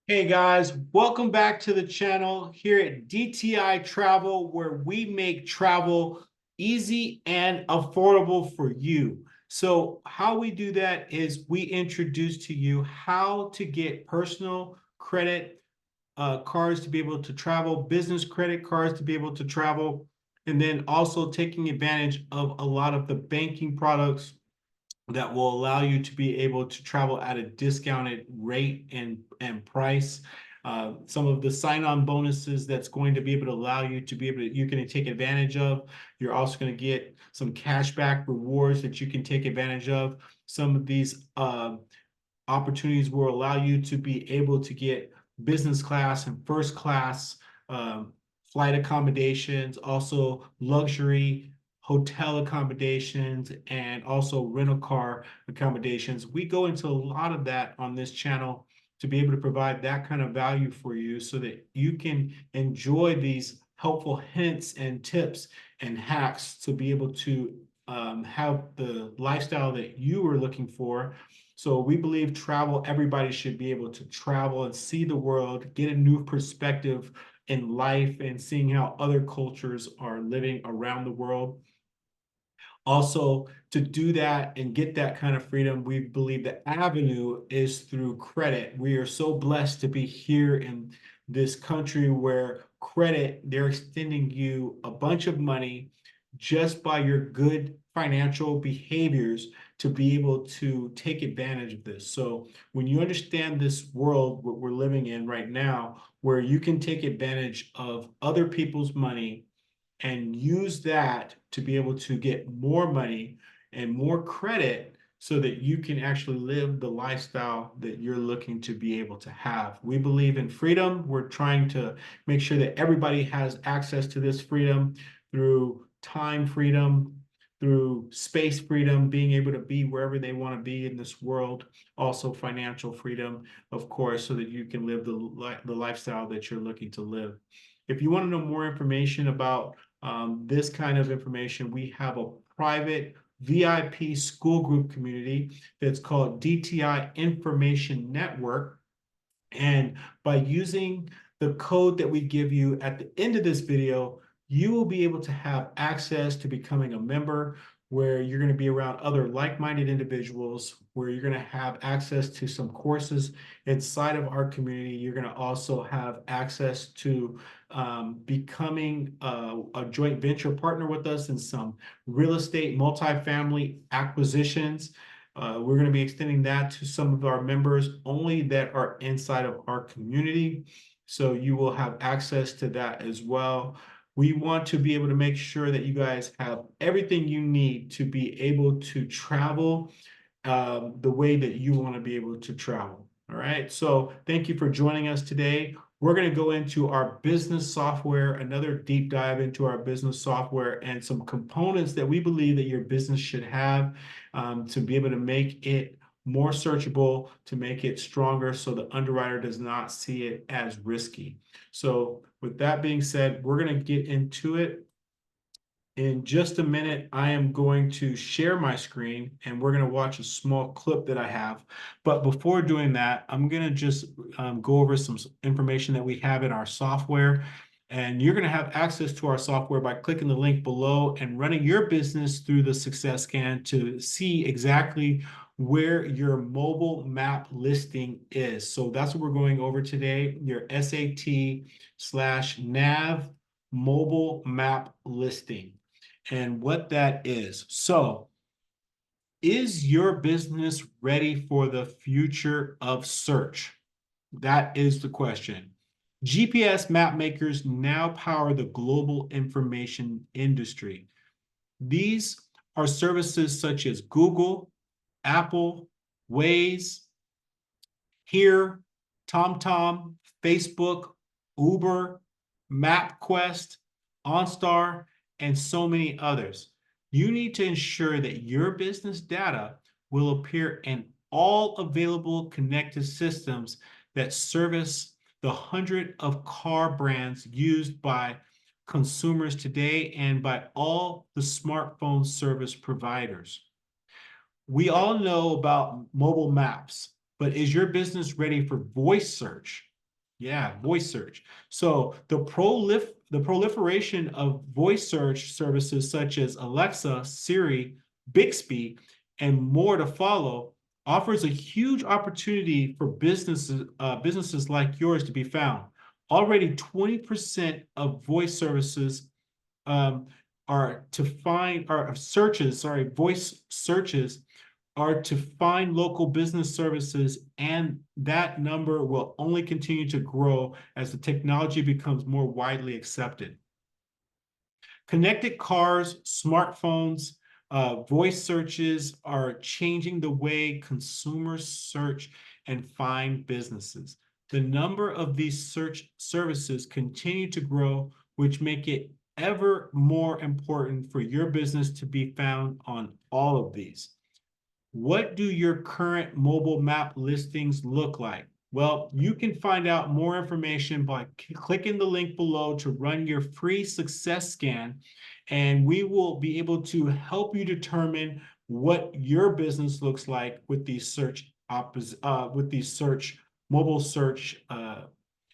Hey guys, welcome back to the channel here at DTI Travel, where we make travel easy and affordable for you. So how we do that is we introduce to you how to get personal credit cards to be able to travel, business credit cards to be able to travel, and then also taking advantage of a lot of the banking products that will allow you to be able to travel at a discounted rate and price. Some of the sign-on bonuses that's going to be able to allow you to be able to, you're going to take advantage of. You're also going to get some cashback rewards that you can take advantage of. Some of these opportunities will allow you to be able to get business class and first class flight accommodations, also luxury hotel accommodations, and also rental car accommodations. We go into a lot of that on this channel to be able to provide that kind of value for you so that you can enjoy these helpful hints and tips and hacks to be able to have the lifestyle that you are looking for. So we believe travel, everybody should be able to travel and see the world, get a new perspective in life and seeing how other cultures are living around the world. Also, to do that and get that kind of freedom, we believe the avenue is through credit. We are so blessed to be here in this country where credit, they're extending you a bunch of money just by your good financial behaviors to be able to take advantage of this. So when you understand this world, what we're living in right now, where you can take advantage of other people's money and use that to be able to get more money and more credit so that you can actually live the lifestyle that you're looking to be able to have. We believe in freedom. We're trying to make sure that everybody has access to this freedom through time freedom, through space freedom, being able to be wherever they want to be in this world, also financial freedom, of course, so that you can live the lifestyle that you're looking to live. If you want to know more information about this kind of information, we have a private VIP school group community that's called DTI Information Network. And by using the code that we give you at the end of this video, you will be able to have access to becoming a member where you're going to be around other like-minded individuals, where you're going to have access to some courses inside of our community. You're going to also have access to becoming a joint venture partner with us in some real estate multifamily acquisitions. We're going to be extending that to some of our members only that are inside of our community. So you will have access to that as well. We want to be able to make sure that you guys have everything you need to be able to travel the way that you want to be able to travel. All right. So thank you for joining us today. We're going to go into our business software, another deep dive into our business software and some components that we believe that your business should have to be able to make it more searchable, to make it stronger so the underwriter does not see it as risky. So with that being said, we're going to get into it. In just a minute, I am going to share my screen and we're going to watch a small clip that I have. But before doing that, I'm going to just go over some information that we have in our software. And you're going to have access to our software by clicking the link below and running your business through the success scan to see exactly where your mobile map listing is. So that's what we're going over today, your SAT/NAV mobile map listing and what that is. So, is your business ready for the future of search? That is the question. GPS map makers now power the global information industry. These are services such as Google, Apple, Waze, Here, TomTom, Facebook, Uber, MapQuest, OnStar, and so many others. You need to ensure that your business data will appear in all available connected systems that service the hundred of car brands used by consumers today and by all the smartphone service providers. We all know about mobile maps, but is your business ready for voice search? Yeah, voice search. So the proliferation of voice search services such as Alexa, Siri, Bixby, and more to follow offers a huge opportunity for businesses like yours to be found. Already 20% of voice services um, are to find, or searches, sorry, voice searches are to find local business services, and that number will only continue to grow as the technology becomes more widely accepted. Connected cars, smartphones, voice searches are changing the way consumers search and find businesses. The number of these search services continue to grow, which make it ever more important for your business to be found on all of these. What do your current mobile map listings look like? Well, you can find out more information by clicking the link below to run your free success scan, and we will be able to help you determine what your business looks like with these search mobile search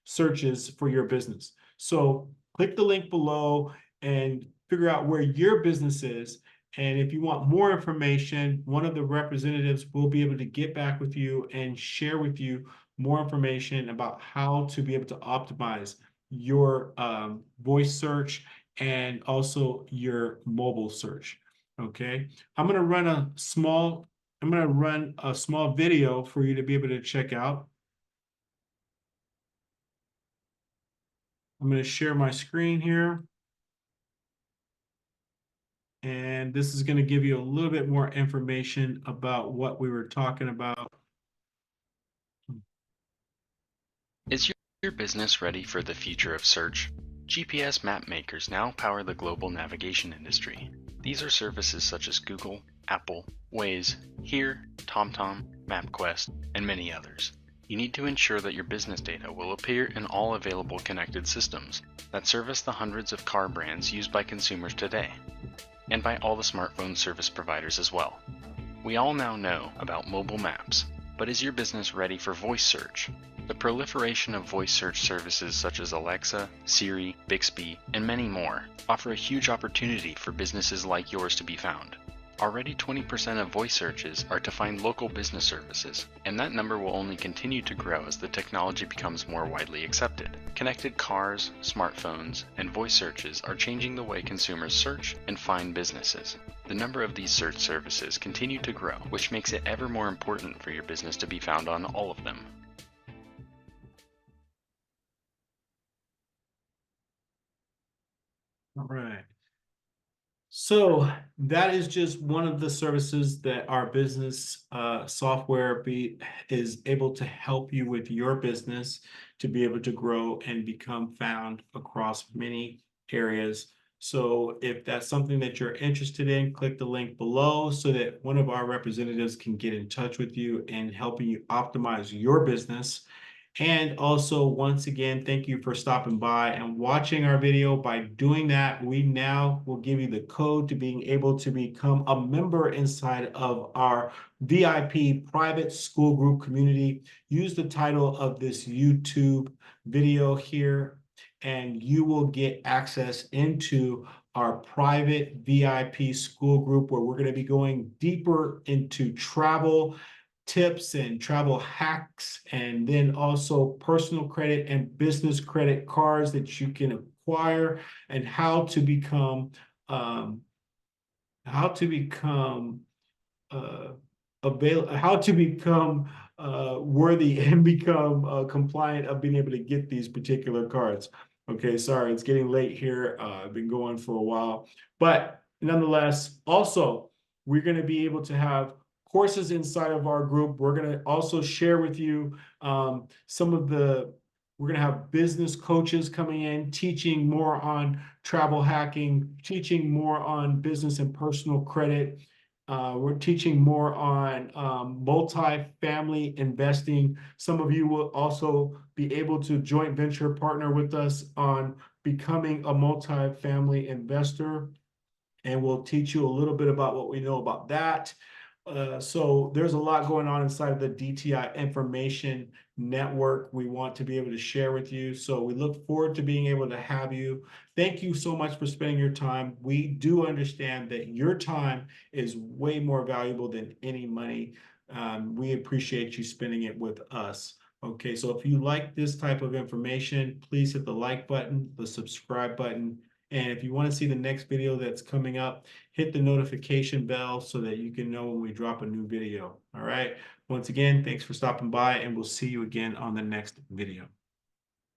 searches for your business. So click the link below and figure out where your business is. And if you want more information, one of the representatives will be able to get back with you and share with you more information about how to be able to optimize your voice search and also your mobile search. Okay, I'm going to run a small video for you to be able to check out. I'm going to share my screen here. And this is going to give you a little bit more information about what we were talking about. Is your business ready for the future of search? GPS map makers now power the global navigation industry. These are services such as Google, Apple, Waze, Here, TomTom, MapQuest, and many others. You need to ensure that your business data will appear in all available connected systems that service the hundreds of car brands used by consumers today, and by all the smartphone service providers as well. We all now know about mobile maps, but is your business ready for voice search? The proliferation of voice search services such as Alexa, Siri, Bixby, and many more offer a huge opportunity for businesses like yours to be found. Already 20% of voice searches are to find local business services, and that number will only continue to grow as the technology becomes more widely accepted. Connected cars, smartphones, and voice searches are changing the way consumers search and find businesses. The number of these search services continue to grow, which makes it ever more important for your business to be found on all of them. All right. So that is just one of the services that our business software is able to help you with your business to be able to grow and become found across many areas. So if that's something that you're interested in, click the link below so that one of our representatives can get in touch with you and helping you optimize your business. And also, once again, thank you for stopping by and watching our video. By doing that, we now will give you the code to being able to become a member inside of our VIP private school group community. Use the title of this YouTube video here, and you will get access into our private VIP school group where we're going to be going deeper into travel tips and travel hacks, and then also personal credit and business credit cards that you can acquire, and how to become um, how to become uh, how to become worthy and become compliant of being able to get these particular cards. Okay, sorry, it's getting late here. I've been going for a while, but nonetheless, also we're going to be able to have courses inside of our group. We're going to also share with you some of the. We're going to have business coaches coming in, teaching more on travel hacking, teaching more on business and personal credit. We're teaching more on multi-family investing. Some of you will also be able to joint venture partner with us on becoming a multi-family investor, and we'll teach you a little bit about what we know about that. So there's a lot going on inside of the DTI information network we want to be able to share with you. So we look forward to being able to have you. Thank you so much for spending your time. We do understand that your time is way more valuable than any money. We appreciate you spending it with us. Okay, so if you like this type of information, please hit the like button, the subscribe button. And if you want to see the next video that's coming up, hit the notification bell so that you can know when we drop a new video. All right. Once again, thanks for stopping by, and we'll see you again on the next video.